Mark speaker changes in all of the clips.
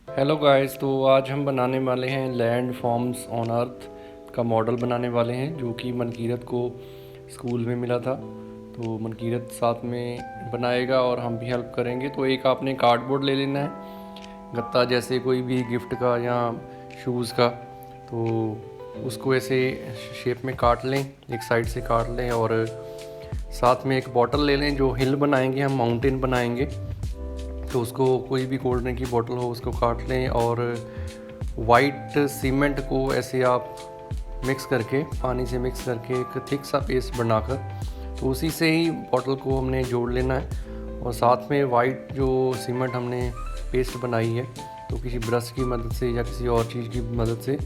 Speaker 1: Hello guys, तो आज हम बनाने वाले हैं लैंड फॉर्म्स ऑन अर्थ का मॉडल बनाने वाले हैं जो कि मनकीरत को स्कूल में मिला था। तो मनकीरत साथ में बनाएगा और हम भी हेल्प करेंगे। तो एक आपने कार्डबोर्ड ले लेना है, गत्ता जैसे कोई भी गिफ्ट का या शूज़ का। तो उसको ऐसे शेप में काट लें, एक साइड से काट लें, और साथ में एक बॉटल ले लें। जो हिल बनाएंगे हम, माउंटेन बनाएंगे, तो उसको कोई भी कोल्ड ड्रिंक की बोतल हो उसको काट लें, और वाइट सीमेंट को ऐसे आप मिक्स करके, पानी से मिक्स करके एक थिक सा पेस्ट बनाकर, तो उसी से ही बोतल को हमने जोड़ लेना है। और साथ में वाइट जो सीमेंट हमने पेस्ट बनाई है, तो किसी ब्रश की मदद से या किसी और चीज़ की मदद से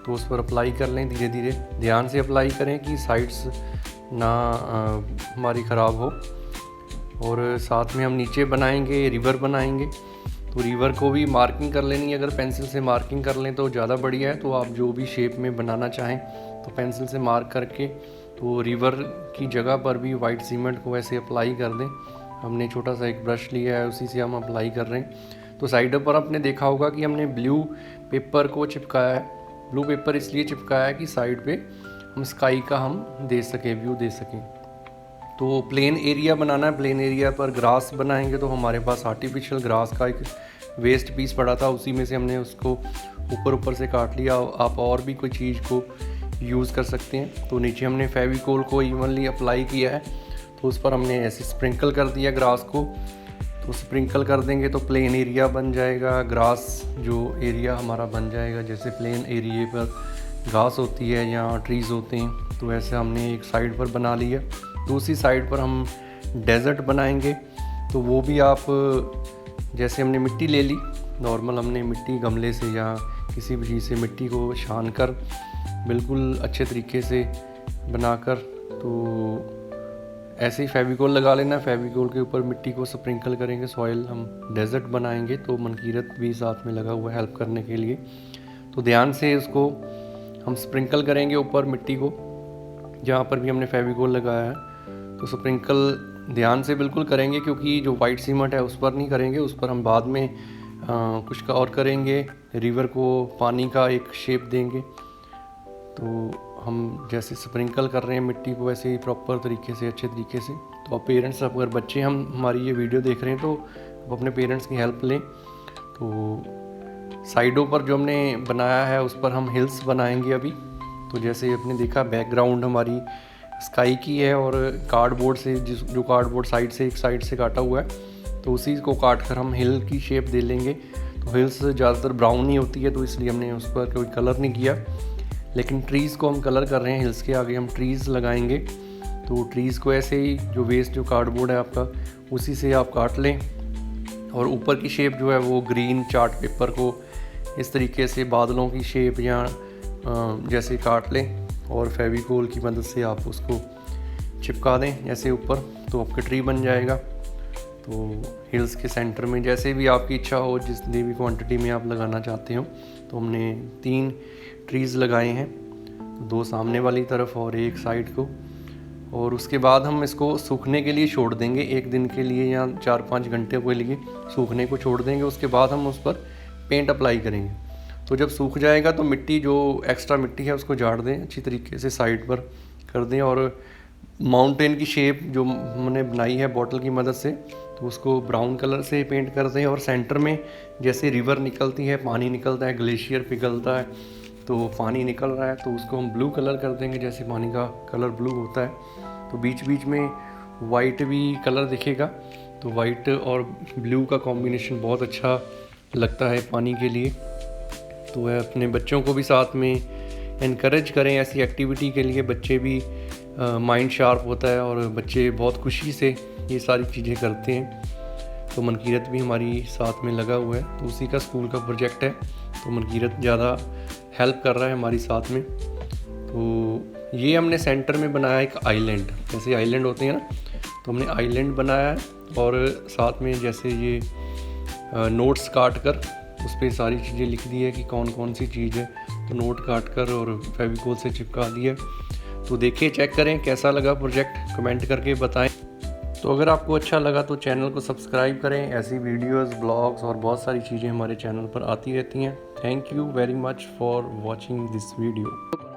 Speaker 1: तो उस पर अप्लाई कर लें। धीरे धीरे ध्यान से अप्लाई करें कि साइड्स ना हमारी ख़राब हो। और साथ में हम नीचे बनाएंगे, रिवर बनाएंगे। तो रिवर को भी मार्किंग कर लेनी है। अगर पेंसिल से मार्किंग कर लें तो ज़्यादा बढ़िया है। तो आप जो भी शेप में बनाना चाहें तो पेंसिल से मार्क करके तो रिवर की जगह पर भी वाइट सीमेंट को ऐसे अप्लाई कर दें। हमने छोटा सा एक ब्रश लिया है, उसी से हम अप्लाई कर रहे हैं। तो साइडों पर आपने देखा होगा कि हमने ब्लू पेपर को चिपकाया है। ब्लू पेपर इसलिए चिपकाया है कि साइड पे हम स्काई का हम दे सकें, व्यू दे सकें। तो प्लेन एरिया बनाना है। प्लेन एरिया पर ग्रास बनाएंगे। तो हमारे पास आर्टिफिशियल ग्रास का एक वेस्ट पीस पड़ा था, उसी में से हमने उसको ऊपर से काट लिया। आप और भी कोई चीज़ को यूज़ कर सकते हैं। तो नीचे हमने फेविकोल को इवनली अप्लाई किया है, तो उस पर हमने ऐसे स्प्रिंकल कर दिया ग्रास को। तो स्प्रिंकल कर देंगे तो प्लेन एरिया बन जाएगा। ग्रास जो एरिया हमारा बन जाएगा, जैसे प्लेन एरिया पर घास होती है या ट्रीज़ होते हैं, तो ऐसे हमने एक साइड पर बना लिया। दूसरी साइड पर हम डेज़र्ट बनाएंगे। तो वो भी आप, जैसे हमने मिट्टी ले ली, नॉर्मल हमने मिट्टी गमले से या किसी भी चीज़ से मिट्टी को छान कर बिल्कुल अच्छे तरीके से बनाकर, तो ऐसे ही फेविकोल लगा लेना। फेविकोल के ऊपर मिट्टी को स्प्रिंकल करेंगे, सॉइल हम डेज़र्ट बनाएंगे। तो मनकीरत भी साथ में लगा हुआ है हेल्प करने के लिए। तो ध्यान से उसको हम स्प्रिंकल करेंगे ऊपर मिट्टी को, जहाँ पर भी हमने फेविकोल लगाया है। तो स्प्रिंकल ध्यान से बिल्कुल करेंगे, क्योंकि जो वाइट सीमेंट है उस पर नहीं करेंगे, उस पर हम बाद में कुछ का और करेंगे। रिवर को पानी का एक शेप देंगे। तो हम जैसे स्प्रिंकल कर रहे हैं मिट्टी को, वैसे ही प्रॉपर तरीके से, अच्छे तरीके से। तो अब पेरेंट्स, अगर बच्चे हम हमारी ये वीडियो देख रहे हैं तो अब अपने पेरेंट्स की हेल्प लें। तो साइडों पर जो हमने बनाया है उस पर हम हिल्स बनाएंगे अभी। तो जैसे आपने देखा, बैकग्राउंड हमारी स्काई की है, और कार्डबोर्ड से जो कार्डबोर्ड साइड से, एक साइड से काटा हुआ है, तो उसी को काट कर हम हिल की शेप दे लेंगे। तो हिल्स ज़्यादातर ब्राउन ही होती है, तो इसलिए हमने उस पर कोई कलर नहीं किया। लेकिन ट्रीज़ को हम कलर कर रहे हैं। हिल्स के आगे हम ट्रीज़ लगाएंगे। तो ट्रीज़ को ऐसे ही जो वेस्ट जो कार्डबोर्ड है आपका, उसी से आप काट लें, और ऊपर की शेप जो है वो ग्रीन चार्ट पेपर को इस तरीके से बादलों की शेप या जैसे काट लें, और फेविकोल की मदद से आप उसको चिपका दें ऐसे ऊपर, तो आपका ट्री बन जाएगा। तो हिल्स के सेंटर में जैसे भी आपकी इच्छा हो, जितनी भी क्वांटिटी में आप लगाना चाहते हो। तो हमने 3 ट्रीज़ लगाए हैं, 2 सामने वाली तरफ और एक साइड को। और उसके बाद हम इसको सूखने के लिए छोड़ देंगे, 1 दिन के लिए या 4-5 घंटे के लिए सूखने को छोड़ देंगे। उसके बाद हम उस पर पेंट अप्लाई करेंगे। तो जब सूख जाएगा तो मिट्टी, जो एक्स्ट्रा मिट्टी है उसको झाड़ दें, अच्छी तरीके से साइड पर कर दें। और माउंटेन की शेप जो हमने बनाई है बॉटल की मदद से, तो उसको ब्राउन कलर से पेंट कर दें। और सेंटर में जैसे रिवर निकलती है, पानी निकलता है, ग्लेशियर पिघलता है, तो पानी निकल रहा है, तो उसको हम ब्लू कलर कर देंगे, जैसे पानी का कलर ब्लू होता है। तो बीच बीच में वाइट भी कलर दिखेगा। तो वाइट और ब्लू का कॉम्बिनेशन बहुत अच्छा लगता है पानी के लिए। तो वह अपने बच्चों को भी साथ में इनकरेज करें ऐसी एक्टिविटी के लिए। बच्चे भी माइंड शार्प होता है, और बच्चे बहुत खुशी से ये सारी चीज़ें करते हैं। तो मनकीरत भी हमारी साथ में लगा हुआ है, तो उसी का स्कूल का प्रोजेक्ट है। तो मनकीरत ज़्यादा हेल्प कर रहा है हमारी साथ में। तो ये हमने सेंटर में बनाया एक आइलैंड, जैसे आइलैंड होते हैं ना, तो हमने आइलैंड बनाया है। और साथ में जैसे ये नोट्स काट कर उस पर सारी चीज़ें लिख दी है कि कौन कौन सी चीज़ है। तो नोट काट कर और फेविकोल से चिपका दिया। तो देखिए, चेक करें कैसा लगा प्रोजेक्ट, कमेंट करके बताएं। तो अगर आपको अच्छा लगा तो चैनल को सब्सक्राइब करें। ऐसी वीडियोस, ब्लॉग्स और बहुत सारी चीज़ें हमारे चैनल पर आती रहती हैं। Thank you very much for watching this video.